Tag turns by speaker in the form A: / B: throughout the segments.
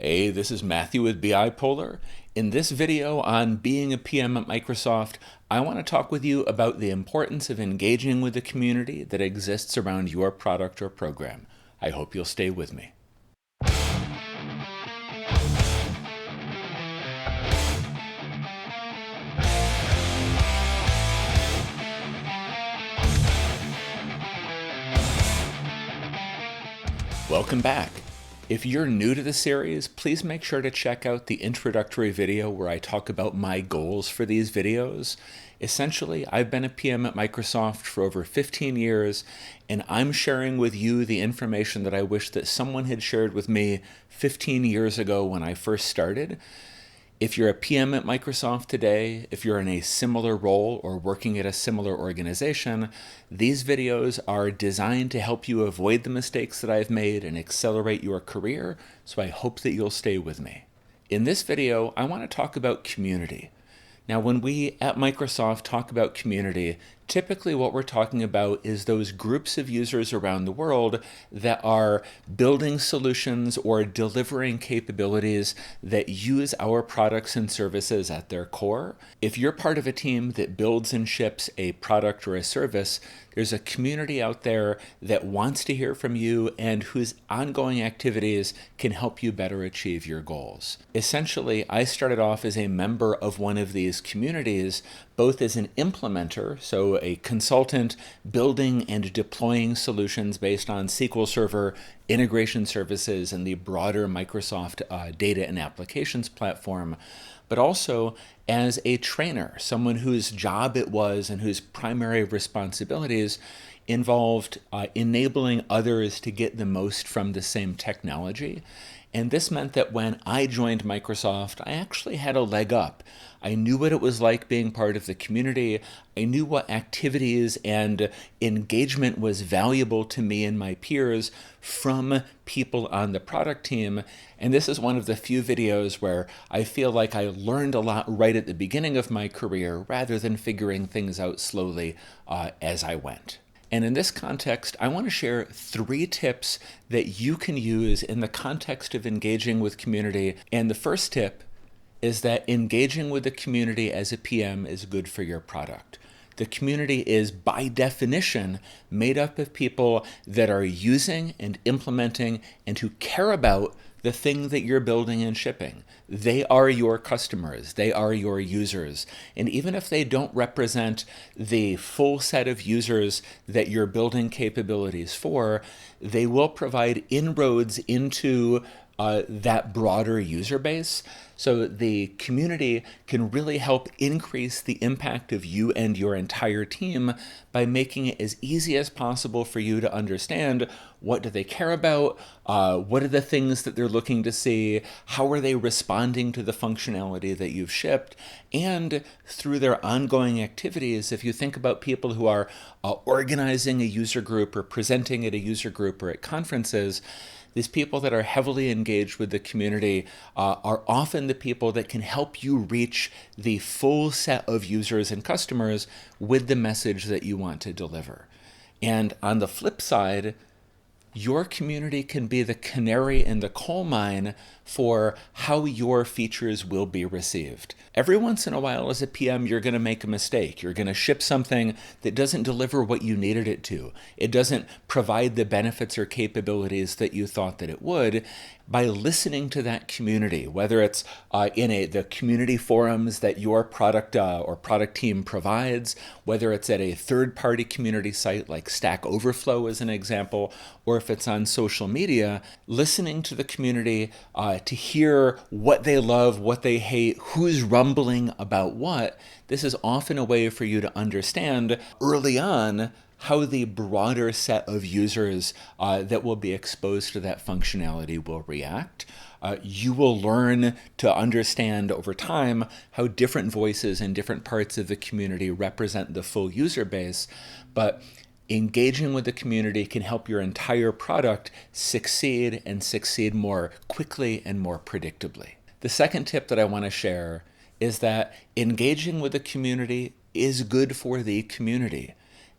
A: Hey, this is Matthew with BIPolar. In this video on being a PM at Microsoft, I want to talk with you about the importance of engaging with the community that exists around your product or program. I hope you'll stay with me. Welcome back. If you're new to the series, please make sure to check out the introductory video where I talk about my goals for these videos. Essentially, I've been a PM at Microsoft for over 15 years, and I'm sharing with you the information that I wish that someone had shared with me 15 years ago when I first started. If you're a PM at Microsoft today, if you're in a similar role or working at a similar organization, these videos are designed to help you avoid the mistakes that I've made and accelerate your career, so I hope that you'll stay with me. In this video, I want to talk about community. Now, when we at Microsoft talk about community, typically what we're talking about is those groups of users around the world that are building solutions or delivering capabilities that use our products and services at their core. If you're part of a team that builds and ships a product or a service, there's a community out there that wants to hear from you and whose ongoing activities can help you better achieve your goals. Essentially, I started off as a member of one of these communities, both as an implementer, so a consultant building and deploying solutions based on SQL Server, integration services, and the broader Microsoft data and applications platform, but also as a trainer, someone whose job it was and whose primary responsibilities involved enabling others to get the most from the same technology. And this meant that when I joined Microsoft, I actually had a leg up. I knew what it was like being part of the community. I knew what activities and engagement was valuable to me and my peers from people on the product team. And this is one of the few videos where I feel like I learned a lot right at the beginning of my career rather than figuring things out slowly as I went. And in this context, I want to share 3 tips that you can use in the context of engaging with community. And the first tip is that engaging with the community as a PM is good for your product. The community is, by definition, made up of people that are using and implementing and who care about the thing that you're building and shipping. They are your customers. They are your users. And even if they don't represent the full set of users that you're building capabilities for, they will provide inroads into that broader user base. So the community can really help increase the impact of you and your entire team by making it as easy as possible for you to understand what do they care about, what are the things that they're looking to see, how are they responding to the functionality that you've shipped, and through their ongoing activities, if you think about people who are organizing a user group or presenting at a user group or at conferences, these people that are heavily engaged with the community are often the people that can help you reach the full set of users and customers with the message that you want to deliver. And on the flip side, your community can be the canary in the coal mine for how your features will be received. Every once in a while as a PM, you're going to make a mistake. You're going to ship something that doesn't deliver what you needed it to. It doesn't provide the benefits or capabilities that you thought that it would. By listening to that community, whether it's in the community forums that your product or product team provides, whether it's at a third-party community site like Stack Overflow as an example, or if it's on social media, listening to the community to hear what they love, what they hate, who's rumbling about what, this is often a way for you to understand early on how the broader set of users that will be exposed to that functionality will react. You will learn to understand over time how different voices in different parts of the community represent the full user base, but engaging with the community can help your entire product succeed and succeed more quickly and more predictably. The second tip that I want to share is that engaging with the community is good for the community.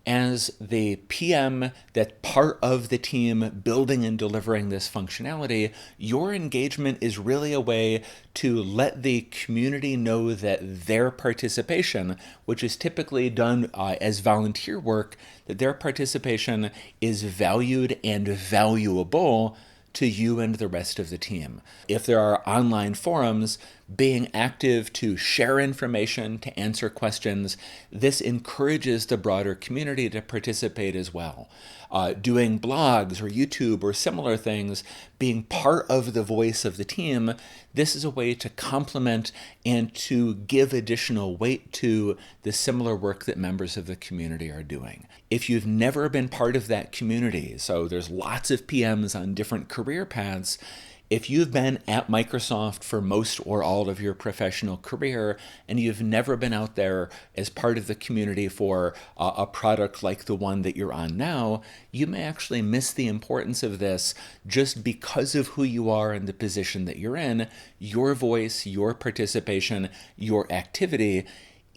A: As the PM that's part of the team building and delivering this functionality, your engagement is really a way to let the community know that their participation, which is typically done as volunteer work, that their participation is valued and valuable to you and the rest of the team. If there are online forums, being active to share information, to answer questions, this encourages the broader community to participate as well. Doing blogs or YouTube or similar things, being part of the voice of the team, this is a way to complement and to give additional weight to the similar work that members of the community are doing. If you've never been part of that community, so there's lots of PMs on different career paths, if you've been at Microsoft for most or all of your professional career and you've never been out there as part of the community for a product like the one that you're on now, you may actually miss the importance of this just because of who you are and the position that you're in. Your voice, your participation, your activity,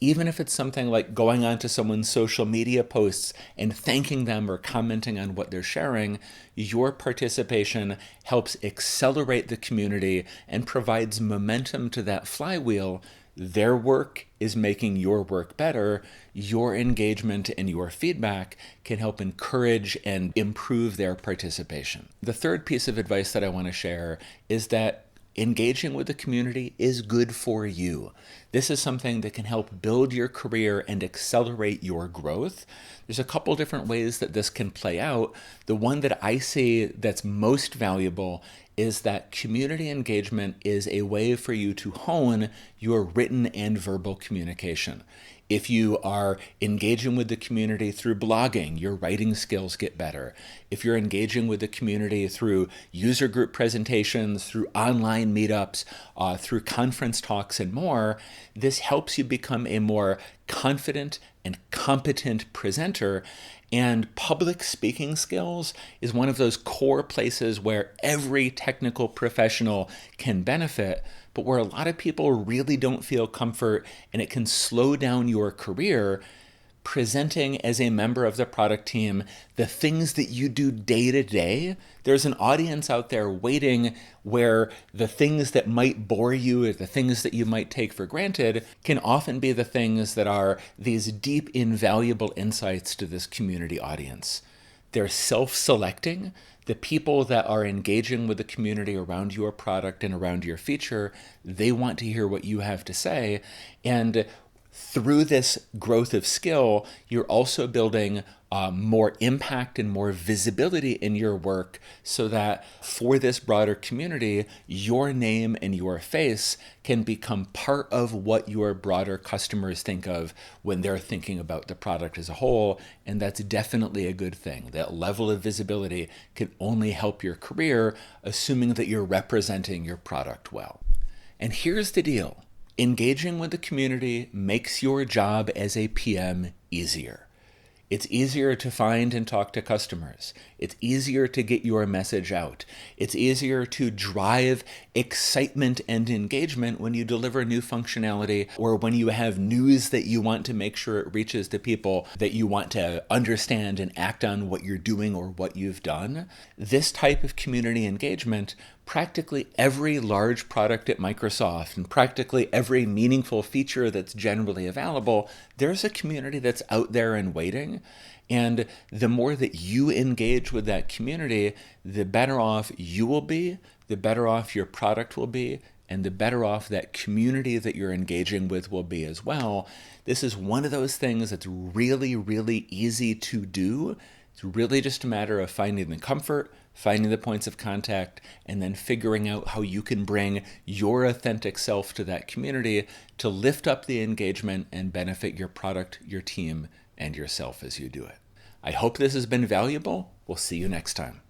A: even if it's something like going onto someone's social media posts and thanking them or commenting on what they're sharing, your participation helps accelerate the community and provides momentum to that flywheel. Their work is making your work better. Your engagement and your feedback can help encourage and improve their participation. The third piece of advice that I want to share is that engaging with the community is good for you. This is something that can help build your career and accelerate your growth. There's a couple different ways that this can play out. The one that I see that's most valuable is that community engagement is a way for you to hone your written and verbal communication. If you are engaging with the community through blogging, your writing skills get better. If you're engaging with the community through user group presentations, through online meetups, through conference talks and more, this helps you become a more confident and competent presenter. And public speaking skills is one of those core places where every technical professional can benefit, but where a lot of people really don't feel comfort, and it can slow down your career. Presenting as a member of the product team the things that you do day to day, there's an audience out there waiting where the things that might bore you or the things that you might take for granted can often be the things that are these deep, invaluable insights to this community audience. They're self-selecting. The people that are engaging with the community around your product and around your feature, they want to hear what you have to say. And through this growth of skill, you're also building more impact and more visibility in your work so that for this broader community, your name and your face can become part of what your broader customers think of when they're thinking about the product as a whole. And that's definitely a good thing. That level of visibility can only help your career, assuming that you're representing your product well. And here's the deal. Engaging with the community makes your job as a PM easier. It's easier to find and talk to customers. It's easier to get your message out. It's easier to drive excitement and engagement when you deliver new functionality or when you have news that you want to make sure it reaches the people that you want to understand and act on what you're doing or what you've done. This type of community engagement, practically every large product at Microsoft and practically every meaningful feature that's generally available, there's a community that's out there and waiting. And the more that you engage with that community, the better off you will be, the better off your product will be, and the better off that community that you're engaging with will be as well. This is one of those things that's really, really easy to do. It's really just a matter of finding the comfort, finding the points of contact, and then figuring out how you can bring your authentic self to that community to lift up the engagement and benefit your product, your team, and yourself as you do it. I hope this has been valuable. We'll see you next time.